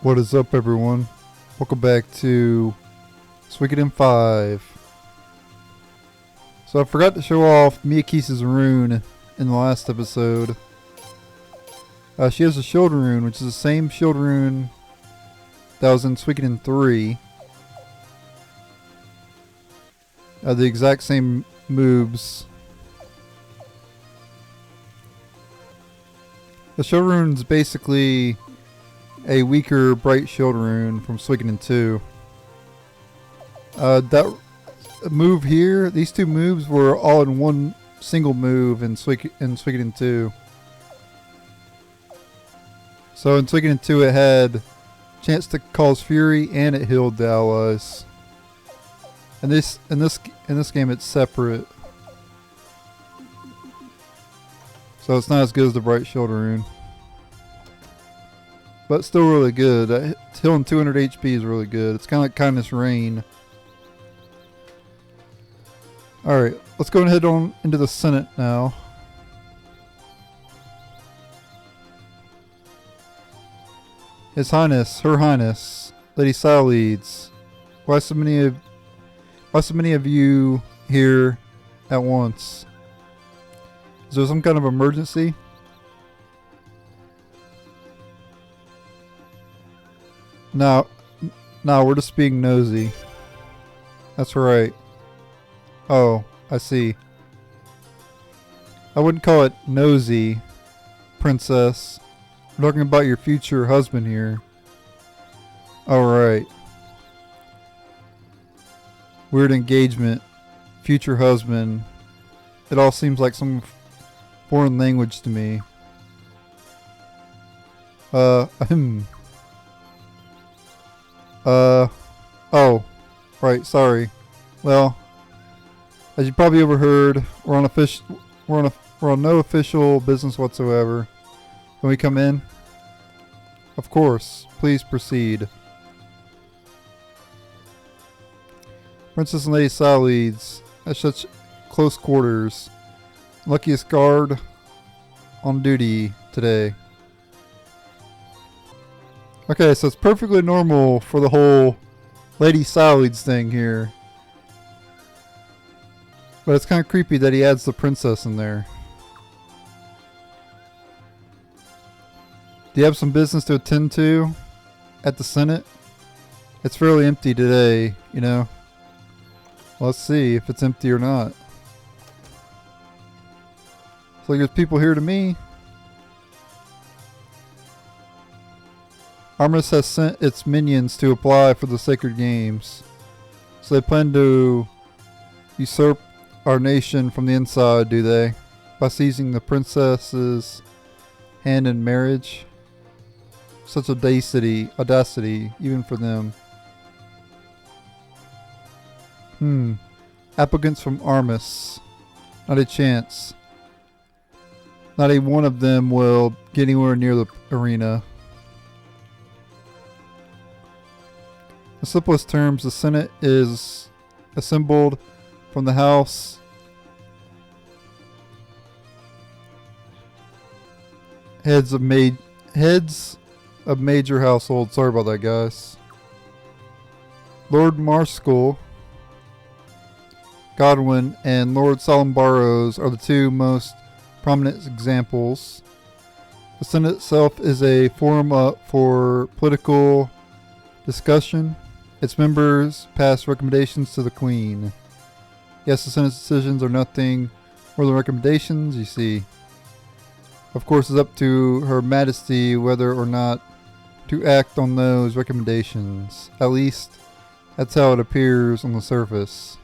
What is up, everyone? Welcome back to Suikoden 5. So I forgot to show off Miyakisa's rune in the last episode. She has a shield rune, which is the same shield rune that was in Suikoden 3. The exact same moves. The shield rune is basically a weaker bright shield rune from Suikoden 2. That move here, these two moves were all in one single move in Suikoden 2. So in Suikoden 2 it had chance to cause fury and it healed the allies. And in this game it's separate. So it's not as good as the bright shield rune. But still really good. Healing 200 HP is really good. It's kind of like Kindness Rain. Alright, let's go and head on into the Senate now. His Highness, Her Highness, Lady Leads. Why so many of you here at once? Is there some kind of emergency? No, we're just being nosy. That's right. Oh, I see. I wouldn't call it nosy, princess. We're talking about your future husband here. Alright. Weird engagement. Future husband. It all seems like some foreign language to me. Oh, right, sorry. Well, as you probably overheard, we're on no official business whatsoever. Can we come in? Of course. Please proceed. Princess and Lady Leads at such close quarters. Luckiest guard on duty today. Okay, so it's perfectly normal for the whole Lady Leads thing here. But it's kind of creepy that he adds the princess in there. Do you have some business to attend to at the Senate? It's fairly empty today, you know. Let's see if it's empty or not. So there's people here to me. Armus has sent its minions to apply for the Sacred Games. So they plan to usurp our nation from the inside, do they? By seizing the princess's hand in marriage? Such audacity, even for them. Applicants from Armus. Not a chance. Not a one of them will get anywhere near the arena. In simplest terms, the Senate is assembled from the House heads of major households. Sorry about that, guys. Lord Marskell, Godwin, and Lord Solemn-Barrows are the two most prominent examples. The Senate itself is a forum for political discussion. Its members pass recommendations to the Queen. Yes, the Senate's decisions are nothing more than recommendations, you see. Of course, it's up to Her Majesty whether or not to act on those recommendations. At least, that's how it appears on the surface.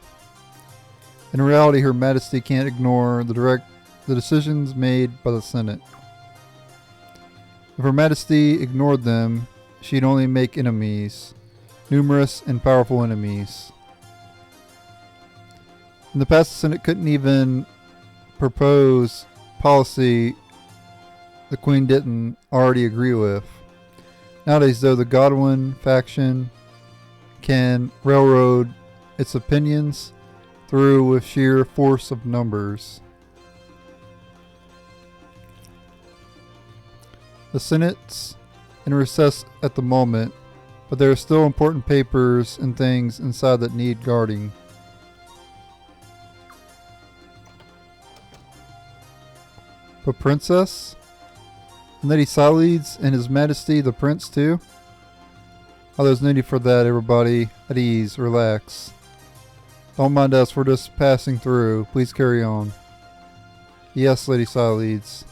In reality, Her Majesty can't ignore the decisions made by the Senate. If Her Majesty ignored them, she'd only make enemies. Numerous and powerful enemies. In the past, the Senate couldn't even propose policy the Queen didn't already agree with. Nowadays, though, the Godwin faction can railroad its opinions through with sheer force of numbers. The Senate's in recess at the moment, but there are still important papers and things inside that need guarding. But Princess? And Lady Siledes and His Majesty the Prince too? Oh, there's no need for that, everybody. At ease, relax. Don't mind us, we're just passing through. Please carry on. Yes, Lady Siledes.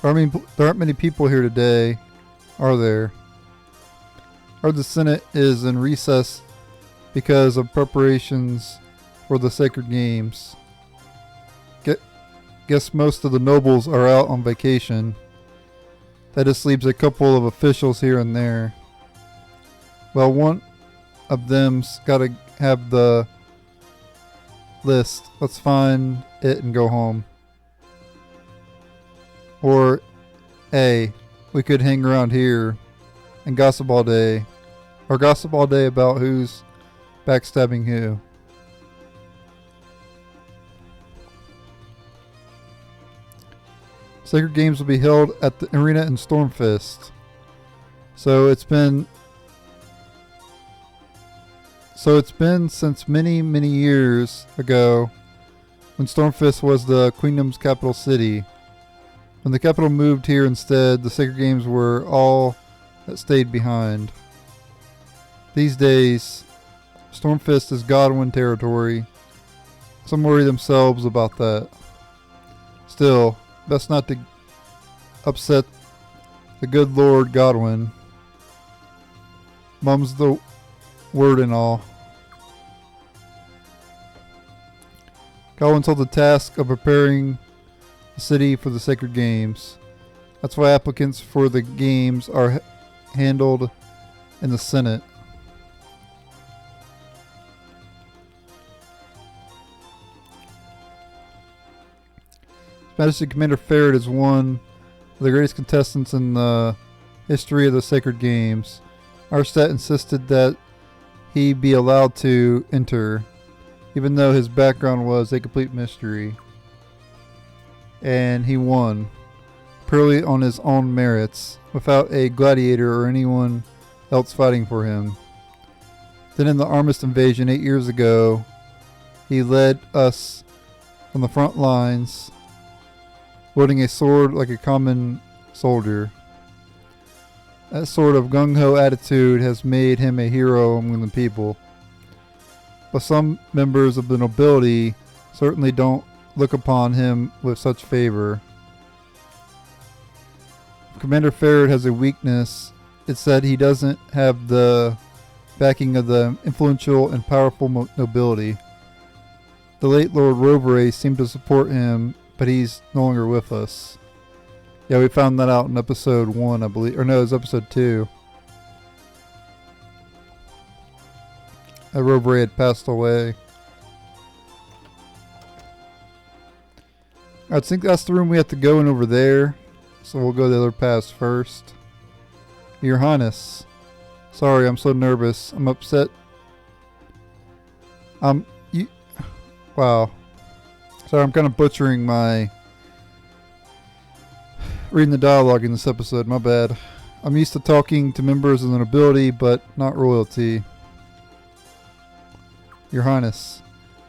There aren't many people here today, are there? Or the Senate is in recess because of preparations for the Sacred Games. Guess most of the nobles are out on vacation. That just leaves a couple of officials here and there. Well, one of them's got to have the list. Let's find it and go home. Or A, we could hang around here and gossip all day. Or gossip all day about who's backstabbing who. Sacred Games will be held at the arena in Stormfist. So it's been since many, many years ago when Stormfist was the Queendom's capital city. When the capital moved here instead, the Sacred Games were all that stayed behind. These days, Stormfist is Godwin territory. Some worry themselves about that. Still, best not to upset the good Lord Godwin. Mum's the word and all. Godwin's held the task of preparing the city for the Sacred Games. That's why applicants for the games are handled in the Senate. Majesty Commander Ferret is one of the greatest contestants in the history of the Sacred Games. Arstad insisted that he be allowed to enter, even though his background was a complete mystery. And he won, purely on his own merits, without a gladiator or anyone else fighting for him. Then in the Armist invasion 8 years ago, he led us on the front lines, wielding a sword like a common soldier. That sort of gung-ho attitude has made him a hero among the people. But some members of the nobility certainly don't look upon him with such favor. If Commander Ferret has a weakness, it's that he doesn't have the backing of the influential and powerful nobility. The late Lord Roveray seemed to support him, but he's no longer with us. Yeah, we found that out in episode 1, I believe. Or no, it was episode 2. That Roveray had passed away. I think that's the room we have to go in over there. So we'll go the other paths first. Your Highness. Sorry, I'm so nervous. I'm upset. Wow. Sorry, I'm kind of butchering my reading the dialogue in this episode. My bad. I'm used to talking to members of the nobility, but not royalty. Your Highness.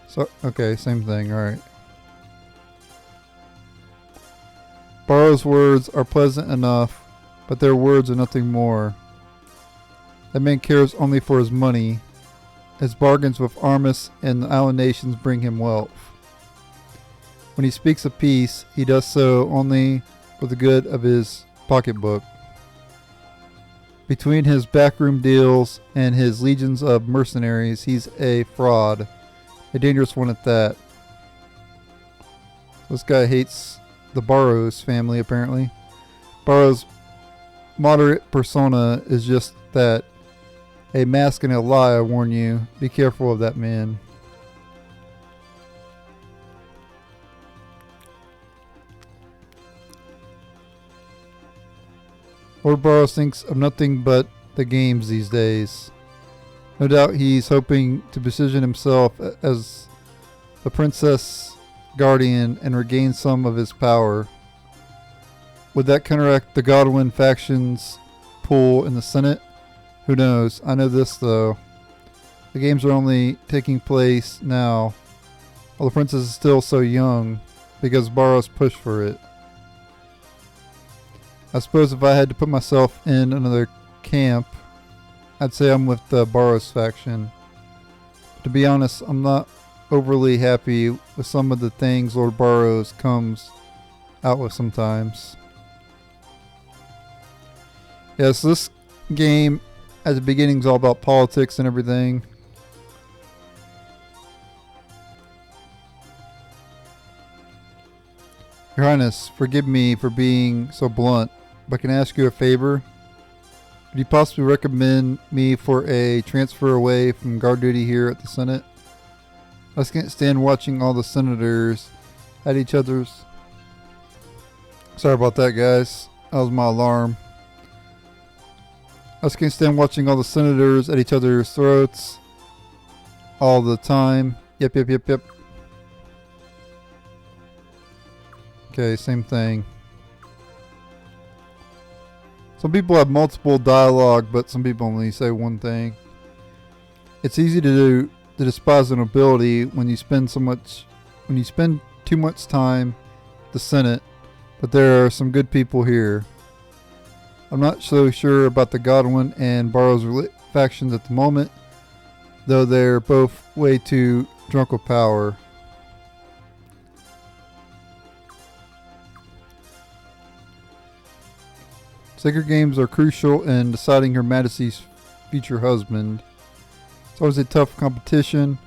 So, okay, same thing. Alright. Barrow's words are pleasant enough, but their words are nothing more. That man cares only for his money. His bargains with Armis and the island nations bring him wealth. When he speaks of peace, he does so only for the good of his pocketbook. Between his backroom deals and his legions of mercenaries, he's a fraud. A dangerous one at that. This guy hates the Barrows family, apparently. Barrows' moderate persona is just that. A mask and a lie, I warn you. Be careful of that man. Lord Barrows thinks of nothing but the games these days. No doubt he's hoping to position himself as the Princess Guardian and regain some of his power. Would that counteract the Godwin faction's pull in the Senate? Who knows? I know this though. The games are only taking place now, while the princess is still so young, because Barros pushed for it. I suppose if I had to put myself in another camp, I'd say I'm with the Barros faction. But to be honest, I'm not overly happy with some of the things Lord Barros comes out with sometimes. Yeah, so this game at the beginning is all about politics and everything. Your Highness, forgive me for being so blunt, but can I ask you a favor? Could you possibly recommend me for a transfer away from guard duty here at the Senate? I just can't stand watching all the senators at each other's... Sorry about that, guys. That was my alarm. I just can't stand watching all the senators at each other's throats all the time. Yep. Okay, same thing. Some people have multiple dialogue, but some people only say one thing. It's easy to despise an ability when you spend too much time at the Senate, but there are some good people here. I'm not so sure about the Godwin and Barros factions at the moment, though they're both way too drunk with power. Sacred games are crucial in deciding Her Majesty's future husband. It's always a tough competition,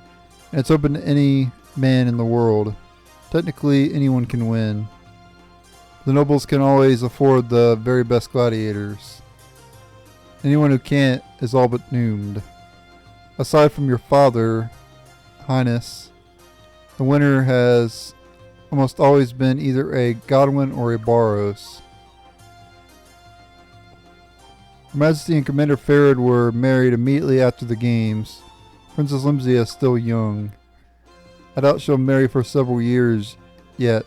and it's open to any man in the world. Technically, anyone can win. The nobles can always afford the very best gladiators. Anyone who can't is all but doomed. Aside from your father, Highness, the winner has almost always been either a Godwin or a Barros. Her Majesty and Commander Farad were married immediately after the games. Princess Limsia is still young. I doubt she'll marry for several years yet.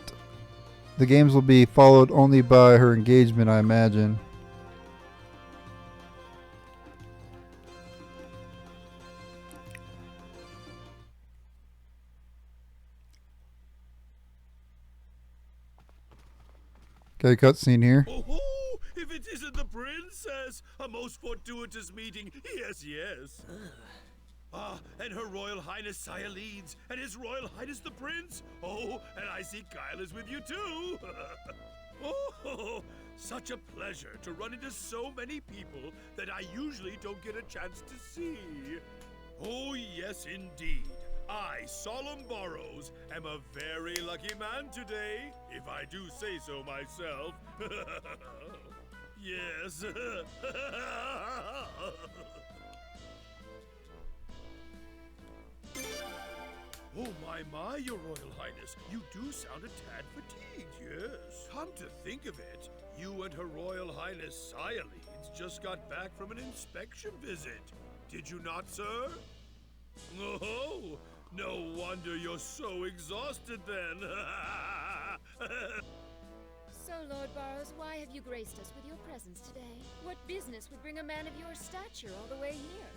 The games will be followed only by her engagement, I imagine. Okay, cutscene here. Oh, if it isn't the princess! A most fortuitous meeting. Yes. And Her Royal Highness Sire Leeds, and His Royal Highness the Prince. Oh, and I see Kyle is with you too. Oh, such a pleasure to run into so many people that I usually don't get a chance to see. Oh, yes, indeed. I, Solemn Barrows, am a very lucky man today, if I do say so myself. Yes. Oh, my, Your Royal Highness. You do sound a tad fatigued, yes. Come to think of it, you and Her Royal Highness Sire Leeds just got back from an inspection visit. Did you not, sir? Oh, no wonder you're so exhausted then. So, Lord Barrows, why have you graced us with your presence today? What business would bring a man of your stature all the way here?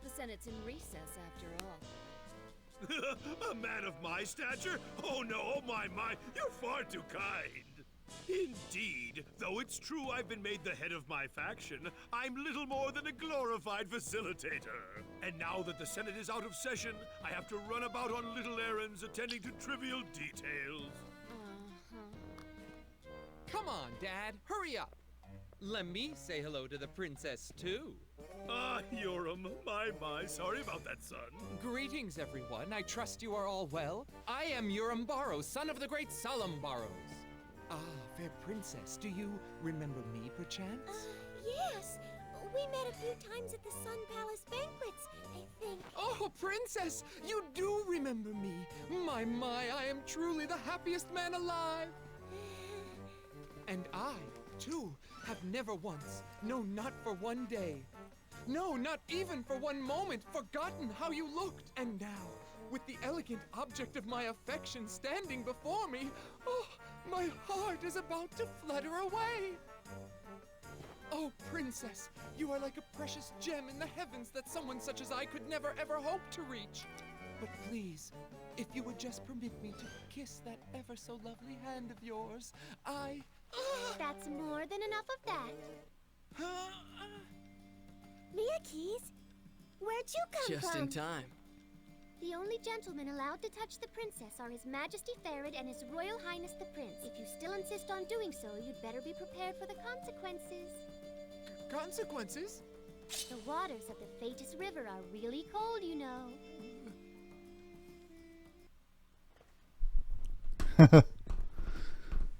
The Senate's in recess, after all. A man of my stature? Oh no, oh my, you're far too kind. Indeed, though it's true I've been made the head of my faction, I'm little more than a glorified facilitator. And now that the Senate is out of session, I have to run about on little errands attending to trivial details. Come on, Dad, hurry up. Let me say hello to the princess, too. Yoram, my, sorry about that, son. Greetings, everyone. I trust you are all well. I am Yoram Barrows, son of the great Solemn Barrows. Ah, fair princess, do you remember me, perchance? Yes. We met a few times at the Sun Palace banquets, I think. Oh, princess, you do remember me. My, I am truly the happiest man alive. And I, too, have never once, no, not for one day, no, not even for one moment, forgotten how you looked. And now, with the elegant object of my affection standing before me, oh, my heart is about to flutter away. Oh, princess, you are like a precious gem in the heavens that someone such as I could never ever hope to reach. But please, if you would just permit me to kiss that ever so lovely hand of yours, That's more than enough of that. Mia Keys, where'd you come Just from? in time. The only gentlemen allowed to touch the princess are His Majesty Farid and His Royal Highness the Prince. If you still insist on doing so, you'd better be prepared for the consequences. Consequences? The waters of the Thetis River are really cold, you know.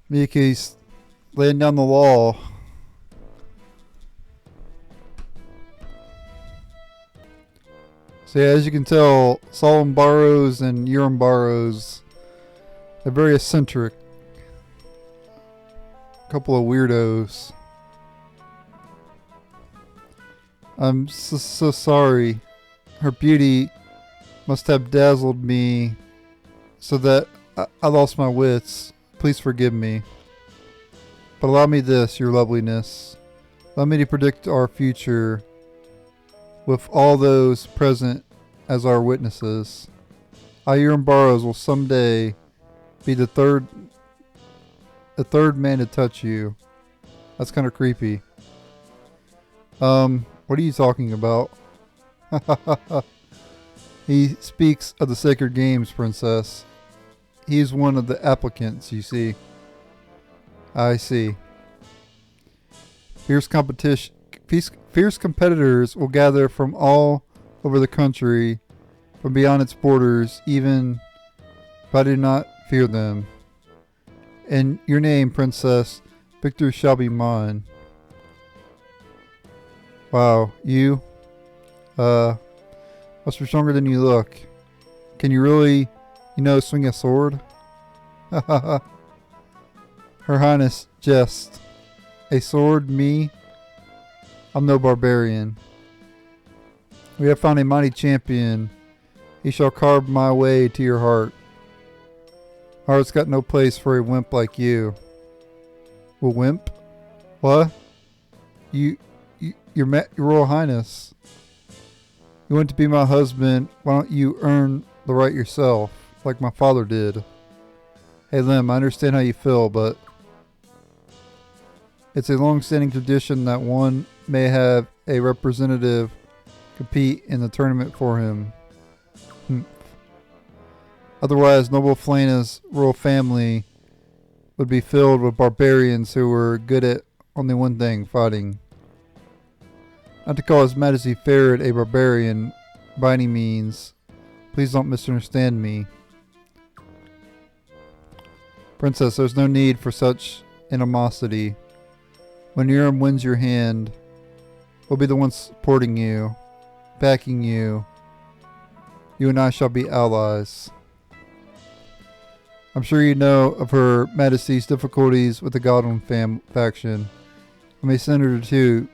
Miyake's laying down the law. So yeah, as you can tell, Solemn Barrows and Urim Barrows, they're very eccentric. Couple of weirdos. I'm so sorry. Her beauty must have dazzled me so that I lost my wits. Please forgive me. But allow me this, your loveliness. Allow me to predict our future with all those present as our witnesses. Urim Barrows will someday be the third man to touch you. That's kind of creepy. What are you talking about? He speaks of the sacred games, princess. He's one of the applicants, you see. I see. Fierce competitors will gather from all over the country, from beyond its borders, even if I do not fear them. In your name, princess, victor shall be mine. Wow, you must be stronger than you look. Can you really, swing a sword? Her Highness jest. A sword, me? I'm no barbarian. We have found a mighty champion. He shall carve my way to your heart. Heart's got no place for a wimp like you. A wimp? What? Your Royal Highness. You want to be my husband, why don't you earn the right yourself, like my father did? Hey Lim, I understand how you feel, but it's a long-standing tradition that one may have a representative compete in the tournament for him. Otherwise, noble Flena's royal family would be filled with barbarians who were good at only one thing, fighting. Not to call His Majesty Farid a barbarian by any means. Please don't misunderstand me. Princess, there's no need for such animosity. When Urim wins your hand, we'll be the ones supporting you, backing you. You and I shall be allies. I'm sure you know of Her Majesty's difficulties with the Godwin faction. I may send her too,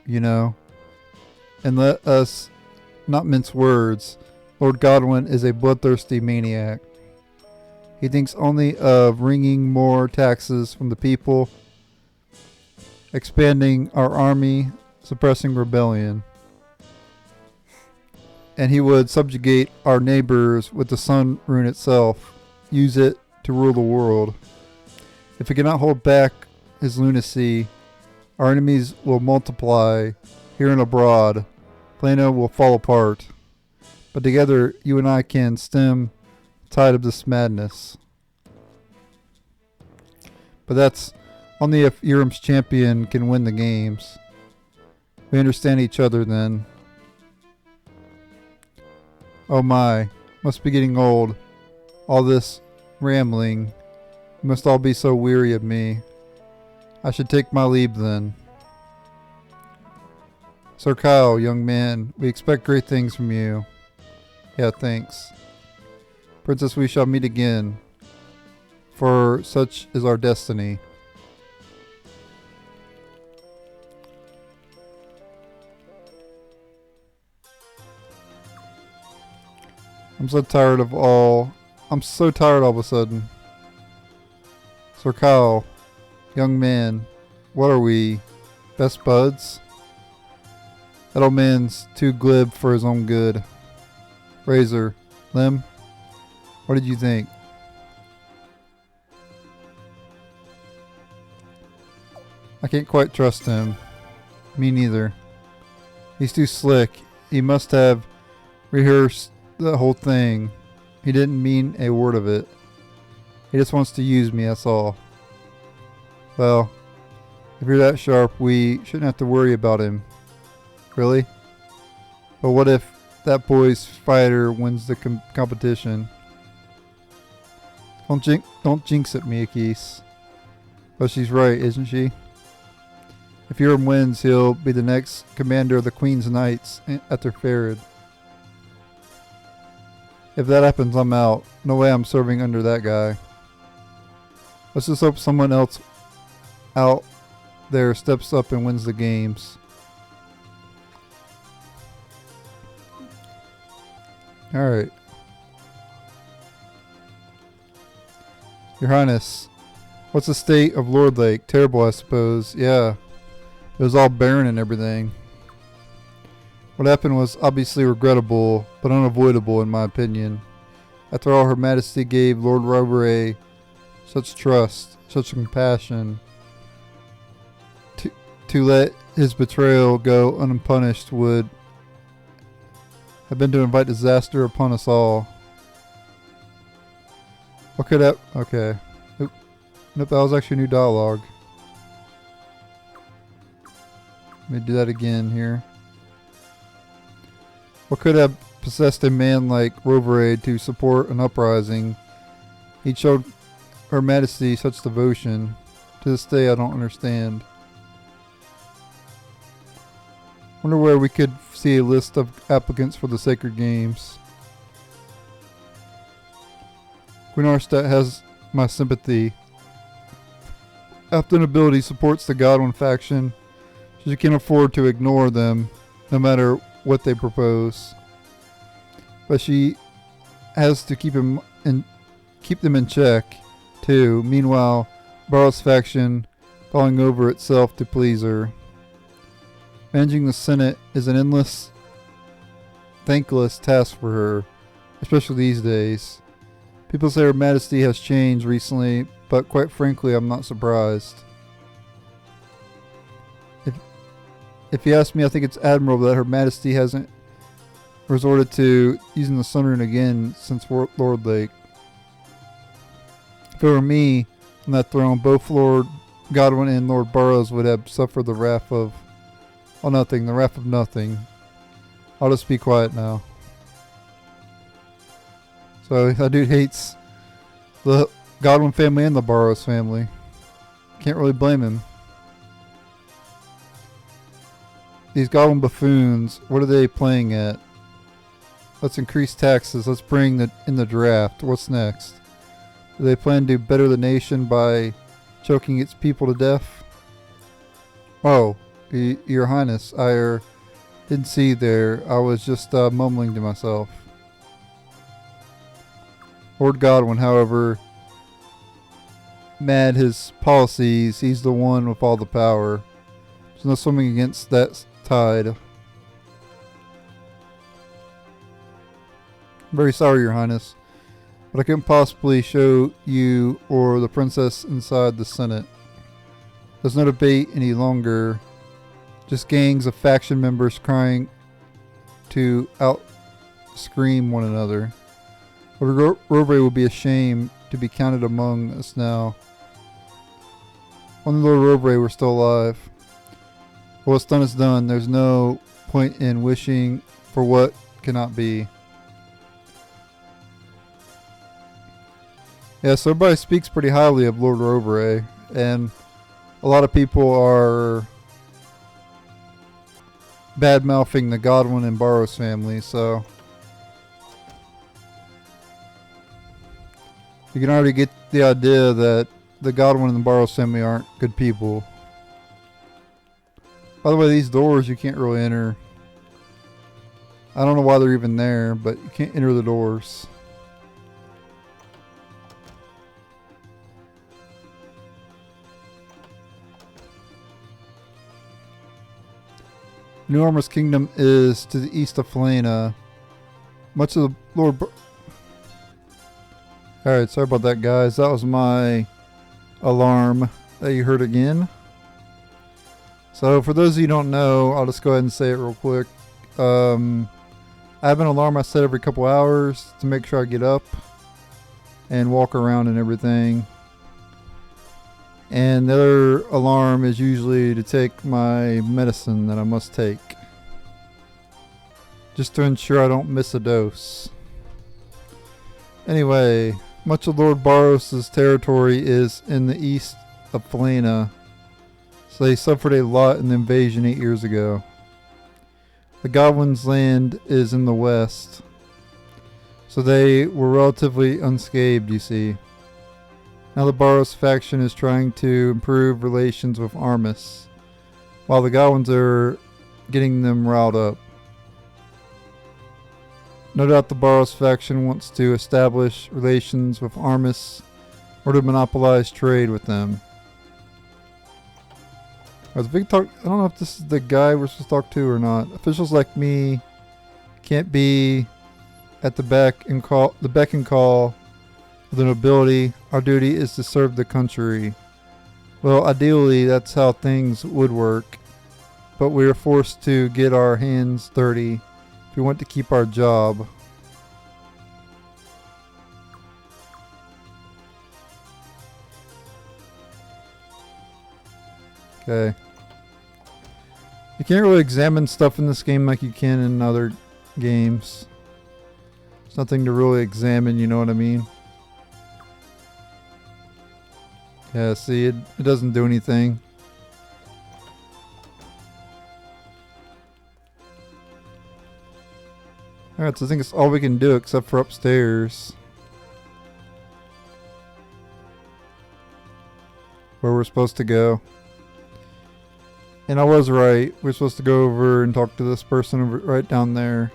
And let us not mince words. Lord Godwin is a bloodthirsty maniac. He thinks only of wringing more taxes from the people, expanding our army, suppressing rebellion. And he would subjugate our neighbors with the sun rune itself, use it to rule the world. If he cannot hold back his lunacy, our enemies will multiply here and abroad. Plano will fall apart. But together, you and I can stem the tide of this madness. But that's only if Urim's champion can win the games. We understand each other then. Oh my, must be getting old. All this rambling. You must all be so weary of me. I should take my leave then. Sir Kyle, young man, we expect great things from you. Yeah, thanks. Princess, we shall meet again, for such is our destiny. I'm so tired all of a sudden. Sir Kyle, young man, what are we, best buds? That old man's too glib for his own good. Razor, Lim, what did you think? I can't quite trust him. Me neither. He's too slick. He must have rehearsed the whole thing. He didn't mean a word of it. He just wants to use me, that's all. Well, if you're that sharp, we shouldn't have to worry about him. Really? But what if that boy's fighter wins the competition? Don't jinx it, Miyakis. But she's right, isn't she? If Euram wins, he'll be the next commander of the Queen's Knights after Farid. If that happens, I'm out. No way I'm serving under that guy. Let's just hope someone else out there steps up and wins the games. Alright. Your Highness, what's the state of Lord Lake? Terrible, I suppose. Yeah. It was all barren and everything. What happened was obviously regrettable, but unavoidable in my opinion. After all, Her Majesty gave Lord Roberé such trust, such compassion. To let his betrayal go unpunished would have been to invite disaster upon us all. What could that... Okay. Nope, that was actually new dialogue. Let me do that again here. What could have possessed a man like Roverade to support an uprising? He showed Her Majesty such devotion. To this day, I don't understand. Wonder where we could see a list of applicants for the Sacred Games. Queen Arstadt has my sympathy. After Nobility supports the Godwin faction, she can afford to ignore them, no matter what they propose. But she has to keep them in check, too. Meanwhile, Barrow's faction falling over itself to please her. Managing the Senate is an endless, thankless task for her, especially these days. People say Her Majesty has changed recently, but quite frankly, I'm not surprised. If you ask me, I think it's admirable that Her Majesty hasn't resorted to using the Sun Rune again since Lord Lake. If it were me on that throne, both Lord Godwin and Lord Burroughs would have suffered the wrath of... Oh, nothing. The wrath of nothing. I'll just be quiet now. So, that dude hates the Godwin family and the Burroughs family. Can't really blame him. These Godwin buffoons, what are they playing at? Let's increase taxes. Let's bring in the draft. What's next? Do they plan to better the nation by choking its people to death? Oh, Your Highness, I didn't see you there. I was just mumbling to myself. Lord Godwin, however, mad his policies, he's the one with all the power. There's no swimming against that tide. I'm very sorry, Your Highness, but I couldn't possibly show you or the princess inside the Senate. There's no debate any longer. Just gangs of faction members trying to out-scream one another. Lord Roveré will be ashamed to be counted among us now. Only Lord Roveré were still alive. But what's done is done. There's no point in wishing for what cannot be. Yeah, so everybody speaks pretty highly of Lord Roveré, and a lot of people are bad-mouthing the Godwin and Barrows family, so you can already get the idea that the Godwin and the Barrows family aren't good people. By the way, these doors you can't really enter. I don't know why they're even there, but you can't enter the doors. New Armor's kingdom is to the east of Helena. Much of the Lord... Alright, sorry about that, guys. That was my alarm that you heard again. So, for those of you who don't know, I'll just go ahead and say it real quick. I have an alarm I set every couple hours to make sure I get up and walk around and everything. And the other alarm is usually to take my medicine that I must take, just to ensure I don't miss a dose. Anyway, much of Lord Barros' territory is in the east of Helena, so they suffered a lot in the invasion 8 years ago. The Goblins' land is in the west, so they were relatively unscathed, you see. Now the Barros faction is trying to improve relations with Armis, while the Goblins are getting them riled up. No doubt the Barros faction wants to establish relations with Armis or to monopolize trade with them. I don't know if this is the guy we're supposed to talk to or not. Officials like me can't be at the beck and call of the nobility. Our duty is to serve the country. Well, ideally that's how things would work, but we are forced to get our hands dirty if we want to keep our job. Okay. You can't really examine stuff in this game like you can in other games. There's nothing to really examine, you know what I mean? Yeah, see, it doesn't do anything. Alright, so I think it's all we can do except for upstairs, where we're supposed to go. And I was right. We're supposed to go over and talk to this person over right down there.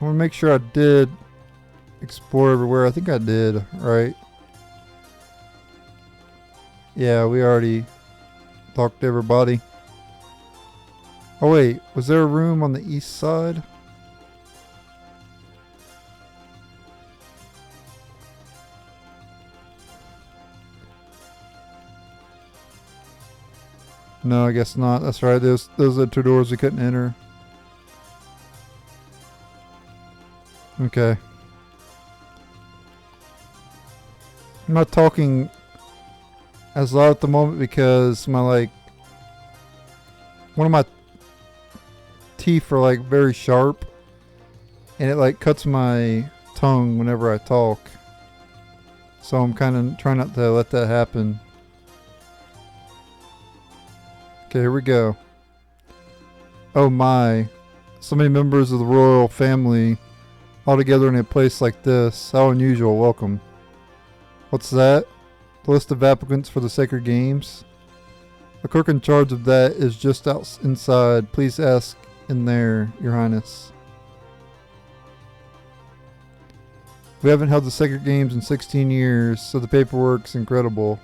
I want to make sure I did explore everywhere. I think I did, right? Yeah, we already talked to everybody. Oh wait, was there a room on the east side? No, I guess not. That's right. Those are the two doors we couldn't enter. Okay. I'm not talking as loud at the moment because one of my teeth are like very sharp, and it like cuts my tongue whenever I talk. So I'm kind of trying not to let that happen. Okay, here we go. Oh my. So many members of the royal family all together in a place like this. How unusual. Welcome. What's that? The list of applicants for the Sacred Games? The clerk in charge of that is just out inside. Please ask in there, Your Highness. We haven't held the Sacred Games in 16 years, so the paperwork's incredible.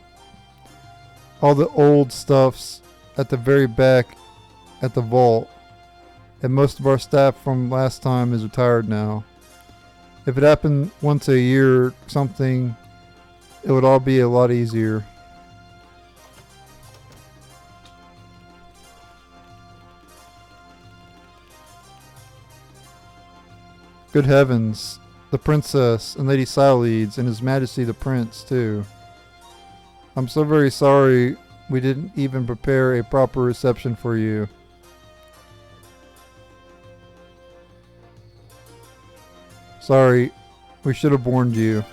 All the old stuff's at the very back at the vault, and most of our staff from last time is retired now. If it happened once a year or something, it would all be a lot easier. Good heavens, the princess and Lady Syledes and His Majesty the Prince too. I'm so very sorry we didn't even prepare a proper reception for you. Sorry, we should have warned you.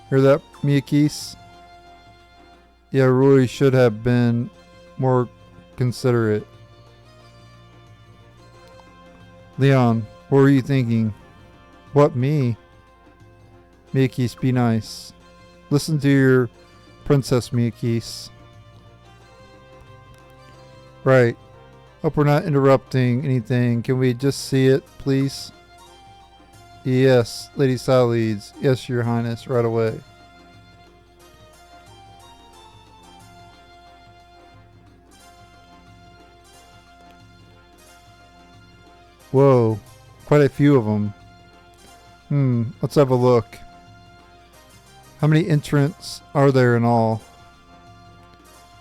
Hear that, Miyakis? Yeah, really should have been more considerate. Leon, what were you thinking? What, me? Miyakis, be nice. Listen to your princess, Miyakis. Right. Hope we're not interrupting anything. Can we just see it, please? Yes, Lady Syledes. Yes, Your Highness, right away. Whoa, quite a few of them. Let's have a look. How many entrants are there in all?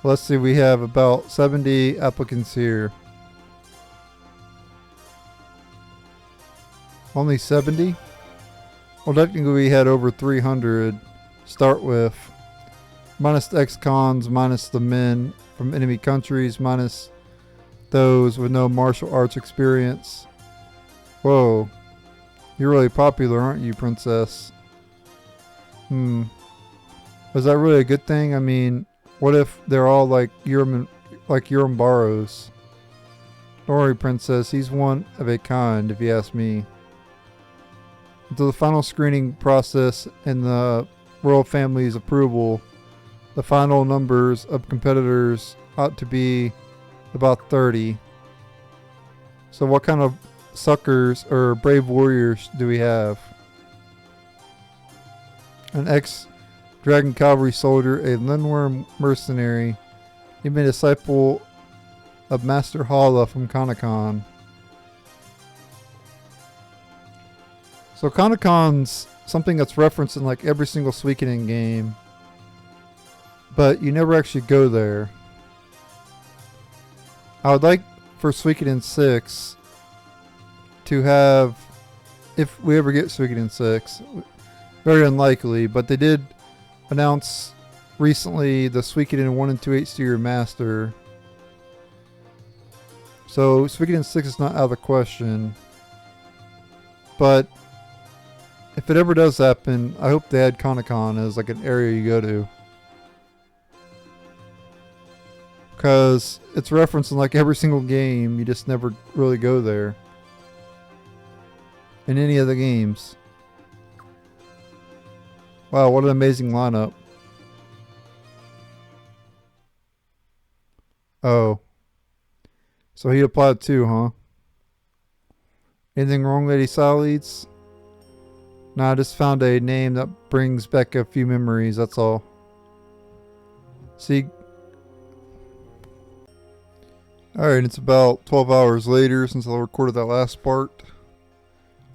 Let's see, we have about 70 applicants here. Only 70? Well, technically we had over 300 start with. Minus the ex-cons, minus the men from enemy countries, minus those with no martial arts experience. Whoa. You're really popular, aren't you, princess? Was that really a good thing? I mean, what if they're all like Yugioh Barrows? Don't worry, princess. He's one of a kind, if you ask me. Until the final screening process and the royal family's approval, the final numbers of competitors ought to be about 30. So what kind of suckers or brave warriors do we have? An ex-Dragon Cavalry soldier, a Lindworm mercenary, even a disciple of Master Hala from Kanakon. So Kanakon's something that's referenced in like every single Suikoden game, but you never actually go there. I would like for Suikoden 6 to have, if we ever get Suikoden 6, very unlikely, but they did announce recently the Suikoden 1 and 2 HD remaster. So Suikoden 6 is not out of the question. But if it ever does happen, I hope they add Kanakon as like an area you go to. Because it's referenced in like every single game, you just never really go there. In any of the games. Wow, what an amazing lineup. Oh. So he applied too, huh? Anything wrong, Lady Solids? Nah, I just found a name that brings back a few memories, that's all. See? Alright, it's about 12 hours later since I recorded that last part.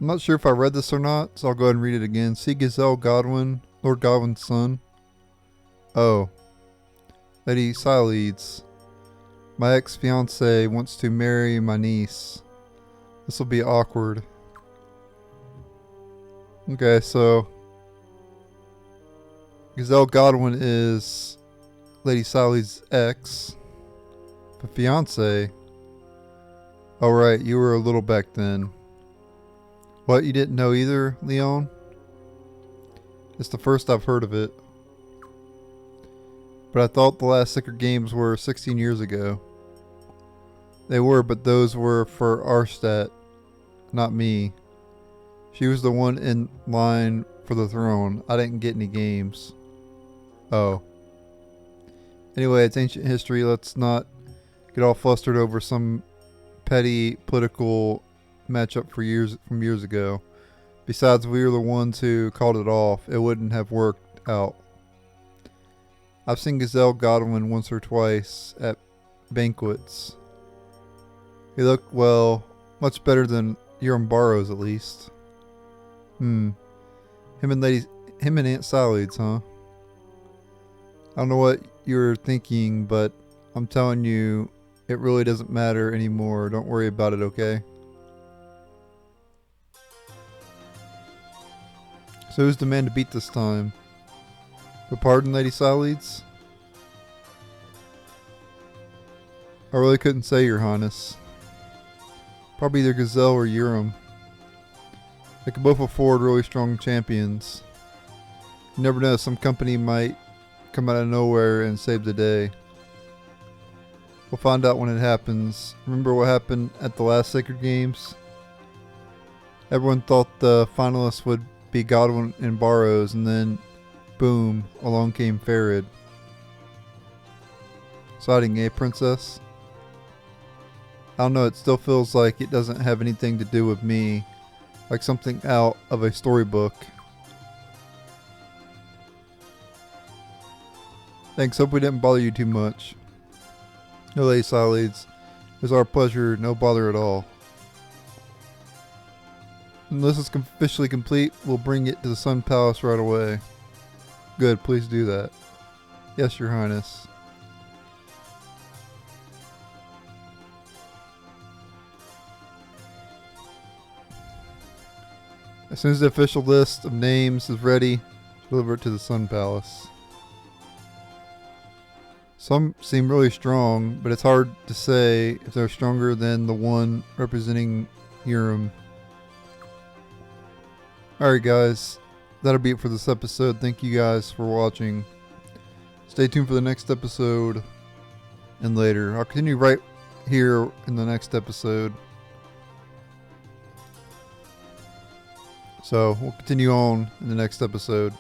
I'm not sure if I read this or not, so I'll go ahead and read it again. See Gazelle Godwin, Lord Godwin's son. Oh. Lady Solids. My ex-fiance wants to marry my niece. This will be awkward. Okay, so Gazelle Godwin is Lady Solids' ex. But fiance? Oh right, you were a little back then. What, you didn't know either, Leon? It's the first I've heard of it. But I thought the last Sacred Games were 16 years ago. They were, but those were for Arstadt, not me. She was the one in line for the throne. I didn't get any games. Oh. Anyway, it's ancient history. Let's not get all flustered over some petty political matchup from years ago. Besides, we were the ones who called it off. It wouldn't have worked out. I've seen Gazelle Godwin once or twice at banquets. He looked, well, much better than Yugioh Barrows, at least. Him and Aunt Solids, huh? I don't know what you're thinking, but I'm telling you, it really doesn't matter anymore. Don't worry about it, okay? So who's the man to beat this time? But pardon, Lady Solids? I really couldn't say, Your Highness. Probably either Gazelle or Yugioh. They can both afford really strong champions. You never know, some company might come out of nowhere and save the day. We'll find out when it happens. Remember what happened at the last Sacred Games? Everyone thought the finalists would be Godwin and Barrows, and then, boom, along came Farid. Exciting, eh, Princess? I don't know, it still feels like it doesn't have anything to do with me. Like something out of a storybook. Thanks, hope we didn't bother you too much. No, Lady Solids. It was our pleasure, no bother at all. When this is officially complete, we'll bring it to the Sun Palace right away. Good, please do that. Yes, Your Highness. As soon as the official list of names is ready, deliver it to the Sun Palace. Some seem really strong, but it's hard to say if they're stronger than the one representing Hiram. Alright guys, that'll be it for this episode. Thank you guys for watching. Stay tuned for the next episode and later. I'll continue right here in the next episode. So we'll continue on in the next episode.